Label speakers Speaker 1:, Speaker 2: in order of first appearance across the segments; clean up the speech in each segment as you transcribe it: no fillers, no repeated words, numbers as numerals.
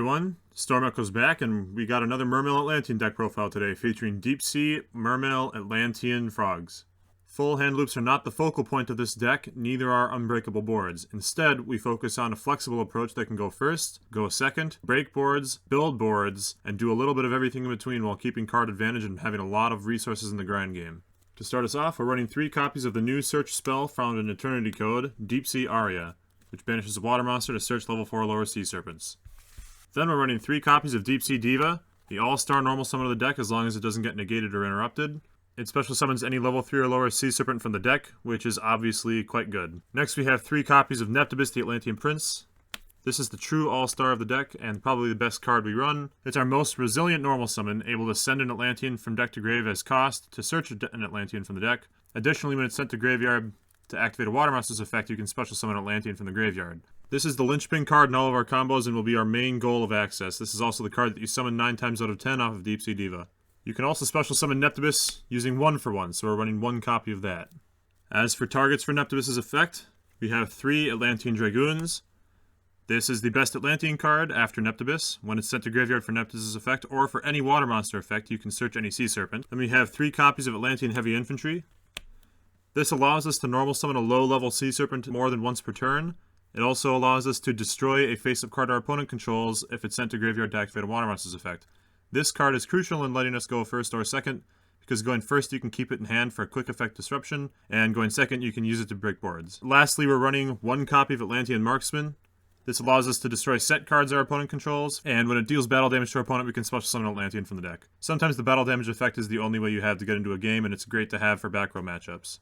Speaker 1: everyone, Storm Echo's back, and we got another Mermail Atlantean deck profile today featuring Deep Sea Mermail Atlantean frogs. Full hand loops are not the focal point of this deck, neither are unbreakable boards. Instead, we focus on a flexible approach that can go first, go second, break boards, build boards, and do a little bit of everything in between while keeping card advantage and having a lot of resources in the grind game. To start us off, we're running 3 copies of the new search spell found in Eternity Code, Deep Sea Aria, which banishes a water monster to search level 4 lower sea serpents. Then we're running 3 copies of Deep Sea Diva, the all-star normal summon of the deck as long as it doesn't get negated or interrupted. It special summons any level 3 or lower sea serpent from the deck, which is obviously quite good. Next we have 3 copies of Neptibus, the Atlantean Prince. This is the true all-star of the deck, and probably the best card we run. It's our most resilient normal summon, able to send an Atlantean from deck to grave as cost to search an Atlantean from the deck. Additionally, when it's sent to graveyard to activate a water monster's effect, you can special summon an Atlantean from the graveyard. This is the linchpin card in all of our combos and will be our main goal of access. This is also the card that you summon 9 times out of 10 off of Deep Sea Diva. You can also special summon Neptibus using 1 for 1, so we're running 1 copy of that. As for targets for Neptibus' effect, we have 3 Atlantean Dragoons. This is the best Atlantean card after Neptibus. When it's sent to graveyard for Neptibus' effect, or for any water monster effect, you can search any sea serpent. Then we have 3 copies of Atlantean Heavy Infantry. This allows us to normal summon a low-level sea serpent more than once per turn. It also allows us to destroy a face-up card our opponent controls if it's sent to graveyard to activate a water monster's effect. This card is crucial in letting us go first or second, because going first you can keep it in hand for a quick effect disruption, and going second you can use it to break boards. Lastly, we're running 1 copy of Atlantean Marksman. This allows us to destroy set cards our opponent controls, and when it deals battle damage to our opponent, we can special summon an Atlantean from the deck. Sometimes the battle damage effect is the only way you have to get into a game, and it's great to have for back row matchups.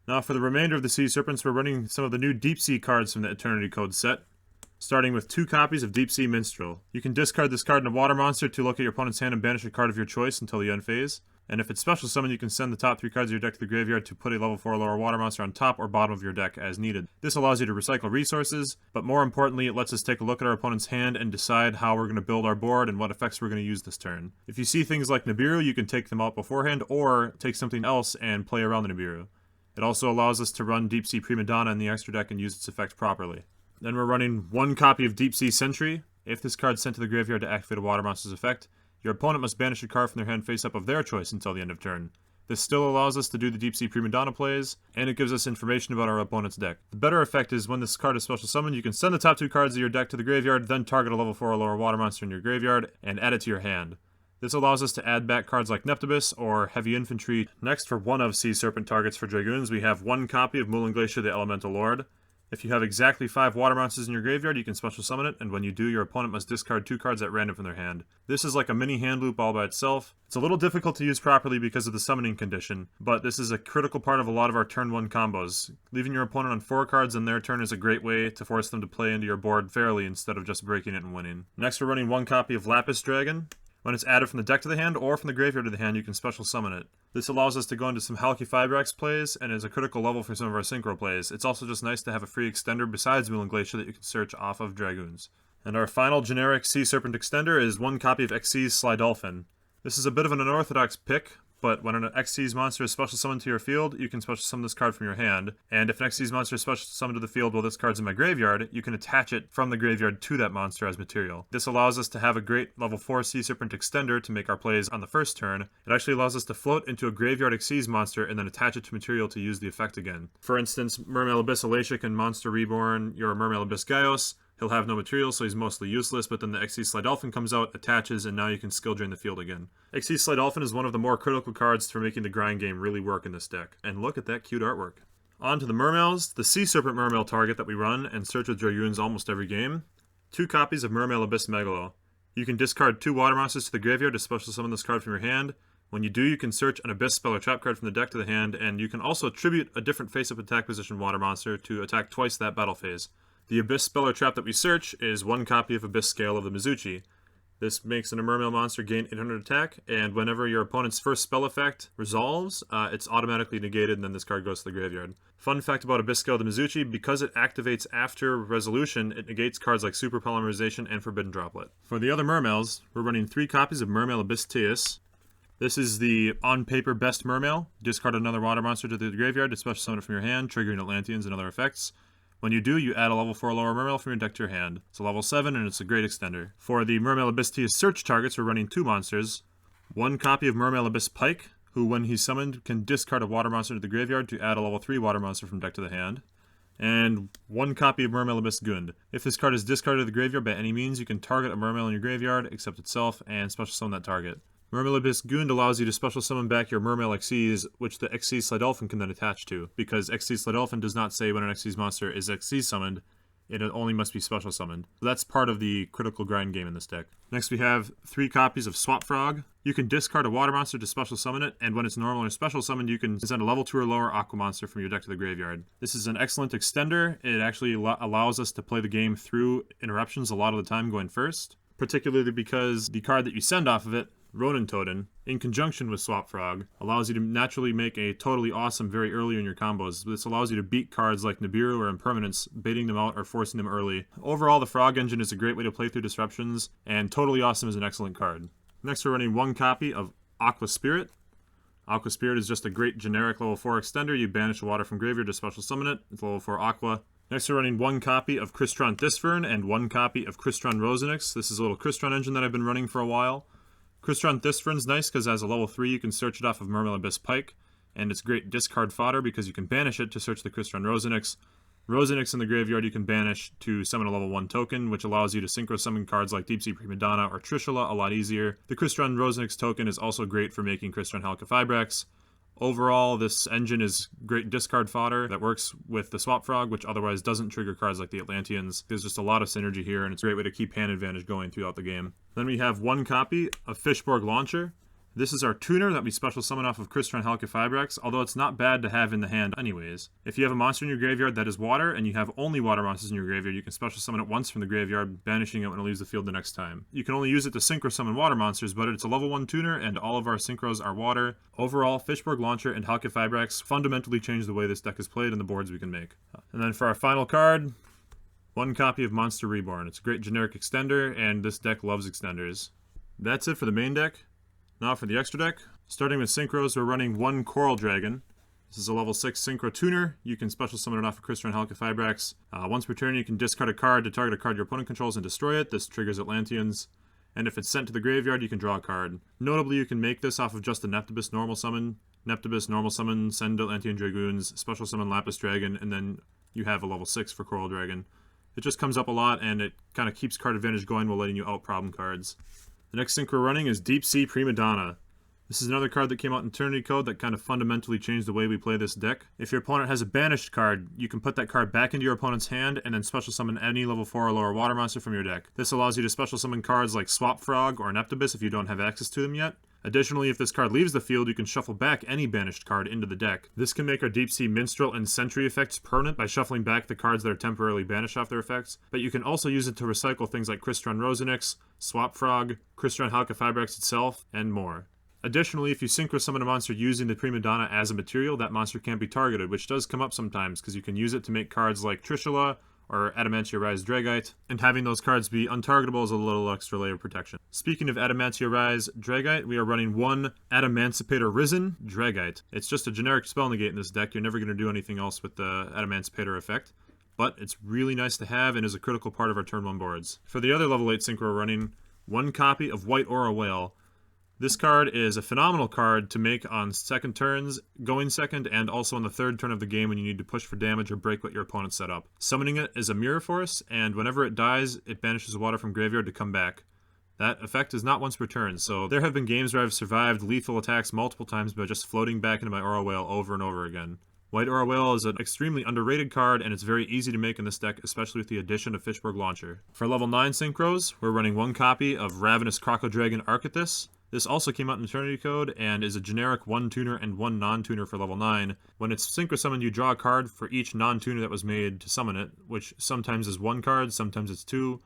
Speaker 1: Now for the remainder of the Sea Serpents, we're running some of the new Deep Sea cards from the Eternity Code set, starting with 2 copies of Deep Sea Minstrel. You can discard this card in a water monster to locate your opponent's hand and banish a card of your choice until the end phase. And if it's special summon, you can send the top 3 cards of your deck to the graveyard to put a level 4 or lower water monster on top or bottom of your deck as needed. This allows you to recycle resources, but more importantly, it lets us take a look at our opponent's hand and decide how we're going to build our board and what effects we're going to use this turn. If you see things like Nibiru, you can take them out beforehand, or take something else and play around the Nibiru. It also allows us to run Deep Sea Prima Donna in the extra deck and use its effect properly. Then we're running 1 copy of Deep Sea Sentry. If this card's sent to the graveyard to activate a water monster's effect, your opponent must banish a card from their hand face up of their choice until the end of turn. This still allows us to do the Deep Sea Prima Donna plays, and it gives us information about our opponent's deck. The better effect is when this card is special summoned, you can send the top 2 cards of your deck to the graveyard, then target a level 4 or lower water monster in your graveyard, and add it to your hand. This allows us to add back cards like Neptibus or Heavy Infantry. Next, for one of Sea Serpent targets for Dragoons, we have 1 copy of Moulin Glacier the Elemental Lord. If you have exactly 5 water monsters in your graveyard, you can special summon it, and when you do, your opponent must discard 2 cards at random from their hand. This is like a mini hand loop all by itself. It's a little difficult to use properly because of the summoning condition, but this is a critical part of a lot of our turn 1 combos. Leaving your opponent on 4 cards in their turn is a great way to force them to play into your board fairly instead of just breaking it and winning. Next, we're running 1 copy of Lapis Dragon. When it's added from the deck to the hand or from the graveyard to the hand, you can special summon it. This allows us to go into some Halki Fibrax plays and is a critical level for some of our Synchro plays. It's also just nice to have a free extender besides Moulin Glacier that you can search off of Dragoons. And our final generic Sea Serpent extender is 1 copy of Xyz Sly Dolphin. This is a bit of an unorthodox pick, but when an Xyz monster is special summoned to your field, you can special summon this card from your hand. And if an Xyz monster is special summoned to the field while this card's in my graveyard, you can attach it from the graveyard to that monster as material. This allows us to have a great level 4 Sea Serpent extender to make our plays on the first turn. It actually allows us to float into a graveyard Xyz monster and then attach it to material to use the effect again. For instance, Mermail Abyss Alacia can Monster Reborn your Mermail Abyss YuGiOh. He'll have no material, so he's mostly useless, but then the Xyz Sly Dolphin comes out, attaches, and now you can skill drain the field again. Xyz Sly Dolphin is one of the more critical cards for making the grind game really work in this deck. And look at that cute artwork. On to the Mermails, the Sea Serpent Mermail target that we run and search with Dragoons almost every game. 2 copies of Mermail Abyss Megalo. You can discard 2 water monsters to the graveyard to special summon this card from your hand. When you do, you can search an Abyss spell or trap card from the deck to the hand, and you can also tribute a different face-up attack position water monster to attack twice that battle phase. The Abyss spell or trap that we search is 1 copy of Abyss Scale of the Mizuchi. This makes an Mermail monster gain 800 attack, and whenever your opponent's first spell effect resolves, it's automatically negated, and then this card goes to the graveyard. Fun fact about Abyss Scale of the Mizuchi, because it activates after resolution, it negates cards like Super Polymerization and Forbidden Droplet. For the other Mermails, we're running 3 copies of Mermail Abyss Teus. This is the on-paper best Mermail. Discard another water monster to the graveyard to special summon it from your hand, triggering Atlanteans and other effects. When you do, you add a level 4 lower mermail from your deck to your hand. It's a level 7 and it's a great extender. For the Mermail Atlantean's search targets, we're running 2 monsters. 1 copy of Mermail Abyss Pike, who when he's summoned can discard a water monster to the graveyard to add a level 3 water monster from deck to the hand. And 1 copy of Mermail Abyss Gund. If this card is discarded to the graveyard by any means, you can target a mermail in your graveyard, except itself, and special summon that target. Mermail Abyss Gund allows you to special summon back your Mermail Xyz, which the Xyz Slidelphin can then attach to, because Xyz Slidelphin does not say when an Xyz monster is Xyz summoned, it only must be special summoned. So that's part of the critical grind game in this deck. Next we have 3 copies of Swap Frog. You can discard a water monster to special summon it, and when it's normal or special summoned, you can send a level 2 or lower aqua monster from your deck to the graveyard. This is an excellent extender. It actually allows us to play the game through interruptions a lot of the time going first, particularly because the card that you send off of it, Ronin Totem, in conjunction with Swap Frog, allows you to naturally make a totally awesome very early in your combos. This allows you to beat cards like Nibiru or Impermanence, baiting them out or forcing them early. Overall, the Frog Engine is a great way to play through disruptions, and Totally Awesome is an excellent card. Next we're running 1 copy of Aqua Spirit. Aqua Spirit is just a great generic level 4 extender. You banish water from graveyard to special summon it. It's level 4 Aqua. Next we're running 1 copy of Crystron Thisfern and 1 copy of Crystron Rosenix. This is a little Crystron engine that I've been running for a while. Crystron Thisfern's nice because as a level 3 you can search it off of Mermail Abyss Pike, and it's great discard fodder because you can banish it to search the Crystron Rosenix. Rosenix in the graveyard you can banish to summon a level 1 token, which allows you to synchro summon cards like Deep Sea Prima Donna or Trishula a lot easier. The Crystron Rosenix token is also great for making Crystron Halqifibrax. Overall, this engine is great discard fodder that works with the Swap Frog, which otherwise doesn't trigger cards like the Atlanteans. There's just a lot of synergy here, and it's a great way to keep hand advantage going throughout the game. Then we have 1 copy of Fishborg Launcher. This is our tuner that we special summon off of Crystron Halqifibrax, although it's not bad to have in the hand anyways. If you have a monster in your graveyard that is water, and you have only water monsters in your graveyard, you can special summon it once from the graveyard, banishing it when it leaves the field the next time. You can only use it to synchro summon water monsters, but it's a level 1 tuner, and all of our synchros are water. Overall, Fishborg Launcher and Halqifibrax fundamentally change the way this deck is played and the boards we can make. And then for our final card, 1 copy of Monster Reborn. It's a great generic extender, and this deck loves extenders. That's it for the main deck. Now for the extra deck. Starting with synchros, we're running 1 Coral Dragon. This is a level 6 synchro tuner. You can special summon it off of Crystron Halqifibrax. Once per turn, you can discard a card to target a card your opponent controls and destroy it. This triggers Atlanteans. And if it's sent to the graveyard, you can draw a card. Notably, you can make this off of just the Neptibus normal summon. Neptibus normal summon, send Atlantean Dragoons, special summon Lapis Dragon, and then you have a level 6 for Coral Dragon. It just comes up a lot, and it kind of keeps card advantage going while letting you out problem cards. The next sync we're running is Deep Sea Prima Donna. This is another card that came out in Eternity Code that kind of fundamentally changed the way we play this deck. If your opponent has a banished card, you can put that card back into your opponent's hand and then special summon any level 4 or lower water monster from your deck. This allows you to special summon cards like Swap Frog or Neptibus if you don't have access to them yet. Additionally, if this card leaves the field, you can shuffle back any banished card into the deck. This can make our Deep Sea Minstrel and Sentry effects permanent by shuffling back the cards that are temporarily banished off their effects, but you can also use it to recycle things like Crystron Rosenix, Swap Frog, Crystron Halqifibrax itself, and more. Additionally, if you synchro summon a monster using the Prima Donna as a material, that monster can't be targeted, which does come up sometimes, because you can use it to make cards like Trishula or Adamantia Rise Dragite, and having those cards be untargetable is a little extra layer of protection. Speaking of Adamantia Rise Dragite, we are running 1 Adamancipator Risen Dragite. It's just a generic spell negate in this deck. You're never going to do anything else with the Adamancipator effect, but it's really nice to have and is a critical part of our turn 1 boards. For the other level 8 sync we're running, 1 copy of White Aura Whale. This card is a phenomenal card to make on second turns, going second, and also on the third turn of the game when you need to push for damage or break what your opponent set up. Summoning it is a Mirror Force, and whenever it dies, it banishes water from graveyard to come back. That effect is not once per turn, so there have been games where I've survived lethal attacks multiple times by just floating back into my Aura Whale over and over again. White Aura Whale is an extremely underrated card, and it's very easy to make in this deck, especially with the addition of Fishborg Launcher. For level 9 synchros, we're running 1 copy of Ravenous Crocodragon Archithus. This also came out in Eternity Code and is a generic 1 tuner and 1 non-tuner for level 9. When it's synchro summoned, you draw a card for each non-tuner that was made to summon it, which sometimes is 1 card, sometimes it's 2.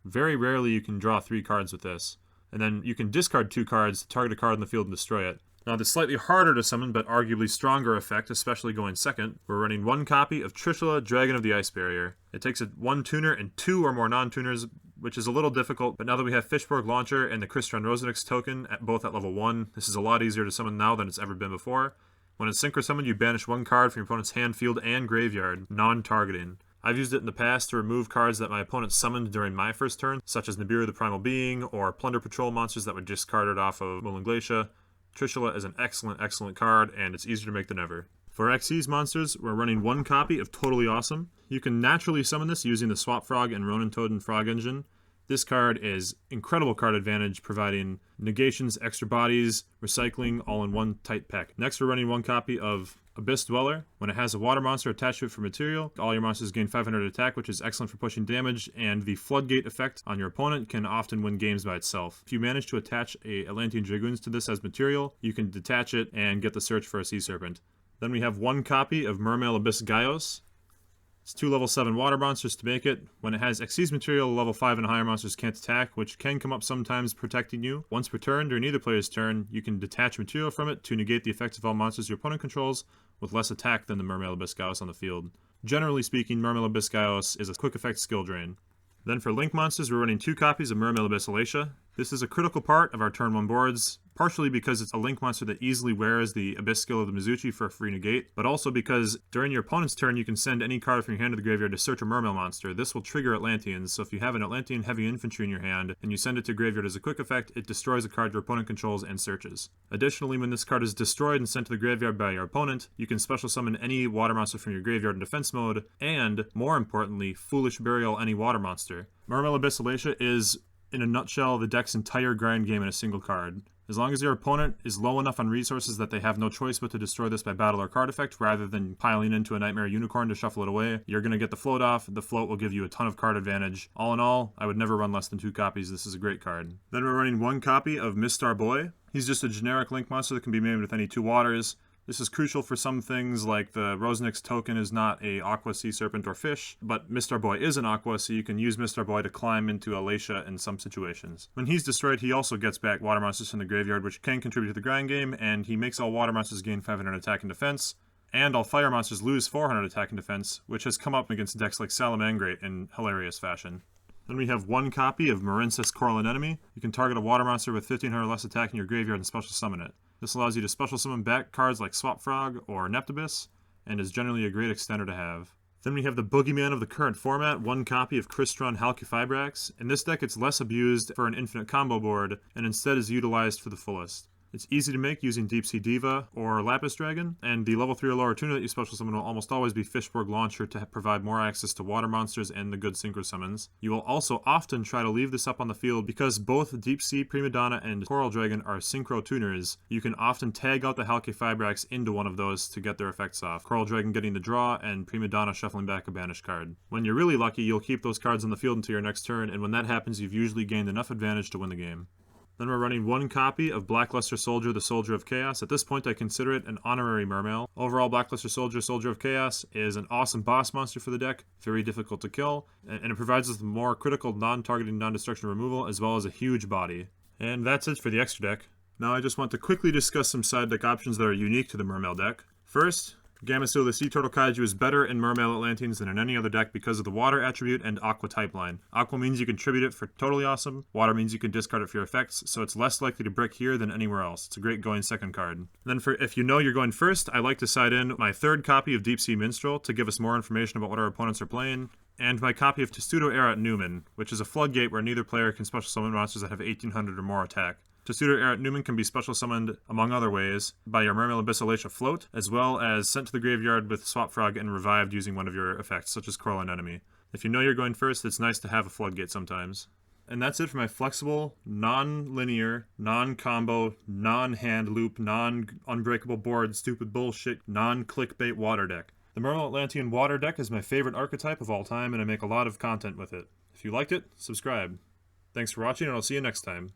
Speaker 1: Very rarely you can draw 3 cards with this. And then you can discard 2 cards to target a card in the field and destroy it. Now the slightly harder to summon but arguably stronger effect, especially going second, we're running 1 copy of Trishula, Dragon of the Ice Barrier. It takes a 1 tuner and 2 or more non-tuners, which is a little difficult, but now that we have Fishborg Launcher and the Crystron Rosenix token, both at level 1, this is a lot easier to summon now than it's ever been before. When it's synchro summoned, you banish 1 card from your opponent's hand, field, and graveyard, non-targeting. I've used it in the past to remove cards that my opponent summoned during my first turn, such as Nibiru the Primal Being, or Plunder Patrol monsters that were discarded off of Moulin Glacier. Trishula is an excellent card, and it's easier to make than ever. For Xyz monsters, we're running one copy of Totally Awesome. You can naturally summon this using the Swap Frog and Ronin Toad Frog engine. This card is incredible card advantage, providing negations, extra bodies, recycling, all in one tight pack. Next, we're running one copy of Abyss Dweller. When it has a water monster attached to it for material, all your monsters gain 500 attack, which is excellent for pushing damage, and the Floodgate effect on your opponent can often win games by itself. If you manage to attach a Atlantean Dragoons to this as material, you can detach it and get the search for a Sea Serpent. Then we have one copy of Mermail Abyss YuGiOh. It's 2 level 7 water monsters to make it. When it has Xyz material, level 5 and higher monsters can't attack, which can come up sometimes protecting you. Once per turn, during either player's turn, you can detach material from it to negate the effects of all monsters your opponent controls, with less attack than the Mermail Abyss YuGiOh on the field. Generally speaking, Mermail Abyss YuGiOh is a quick effect skill drain. Then for Link monsters, we're running 2 copies of Mermail Abyss Apollousa. This is a critical part of our turn 1 boards, partially because it's a Link monster that easily wears the Abyss skill of the Mizuchi for a free negate, but also because during your opponent's turn you can send any card from your hand to the graveyard to search a Mermail monster. This will trigger Atlanteans, so if you have an Atlantean heavy infantry in your hand and you send it to graveyard as a quick effect, it destroys a card your opponent controls and searches. Additionally, when this card is destroyed and sent to the graveyard by your opponent, you can special summon any water monster from your graveyard in defense mode, and, more importantly, Foolish Burial any water monster. Mermail Abyss Apollousa is, in a nutshell, the deck's entire grind game in a single card. As long as your opponent is low enough on resources that they have no choice but to destroy this by battle or card effect rather than piling into a Nightmare Unicorn to shuffle it away, you're going to get the float off. The float will give you a ton of card advantage. All in all, I would never run less than 2 copies. This is a great card. Then we're running 1 copy of Mistar Boy. He's just a generic Link monster that can be made with any 2 waters. This is crucial for some things, like the Rosenix token is not a Aqua Sea Serpent or Fish, but Mistar Boy is an Aqua, so you can use Mistar Boy to climb into Apollousa in some situations. When he's destroyed, he also gets back water monsters from the graveyard, which can contribute to the grind game, and he makes all water monsters gain 500 attack and defense, and all fire monsters lose 400 attack and defense, which has come up against decks like Salamangreat in hilarious fashion. Then we have 1 copy of Marincess Coral Anemone. You can target a water monster with 1500 less attack in your graveyard and special summon it. This allows you to special summon back cards like Swap Frog or Neptibus, and is generally a great extender to have. Then we have the boogeyman of the current format, 1 copy of Crystron Halqifibrax. In this deck, it's less abused for an infinite combo board, and instead is utilized for the fullest. It's easy to make using Deep Sea Diva or Lapis Dragon, and the level 3 or lower tuna that you special summon will almost always be Fishborg Launcher to provide more access to water monsters and the good synchro summons. You will also often try to leave this up on the field because both Deep Sea Prima Donna and Coral Dragon are synchro tuners. You can often tag out the Halqifibrax into one of those to get their effects off. Coral Dragon getting the draw, and Prima Donna shuffling back a banished card. When you're really lucky, you'll keep those cards on the field until your next turn, and when that happens, you've usually gained enough advantage to win the game. Then we're running 1 copy of Blackluster Soldier, the Soldier of Chaos. At this point, I consider it an honorary Mermail. Overall, Blackluster Soldier, Soldier of Chaos is an awesome boss monster for the deck, very difficult to kill, and it provides us with more critical non-targeting, non-destruction removal, as well as a huge body. And that's it for the extra deck. Now I just want to quickly discuss some side deck options that are unique to the Mermail deck. First, Gamecill the Sea Turtle Kaiju is better in Mermail Atlanteans than in any other deck because of the Water attribute and Aqua type line. Aqua means you can tribute it for Totally Awesome, Water means you can discard it for your effects, so it's less likely to brick here than anywhere else. It's a great going second card. Then for if you know you're going first, I like to side in my 3rd copy of Deep Sea Minstrel to give us more information about what our opponents are playing, and my copy of Testudo Erat Newman, which is a floodgate where neither player can special summon monsters that have 1800 or more attack. Testudo Erat Newman can be special summoned, among other ways, by your Mermail Abyss Apollousa float, as well as sent to the graveyard with Swap Frog and revived using one of your effects, such as Coral Anemone. If you know you're going first, it's nice to have a floodgate sometimes. And that's it for my flexible, non-linear, non-combo, non-hand loop, non-unbreakable board, stupid bullshit, non-clickbait water deck. The Mermail Atlantean water deck is my favorite archetype of all time, and I make a lot of content with it. If you liked it, subscribe. Thanks for watching, and I'll see you next time.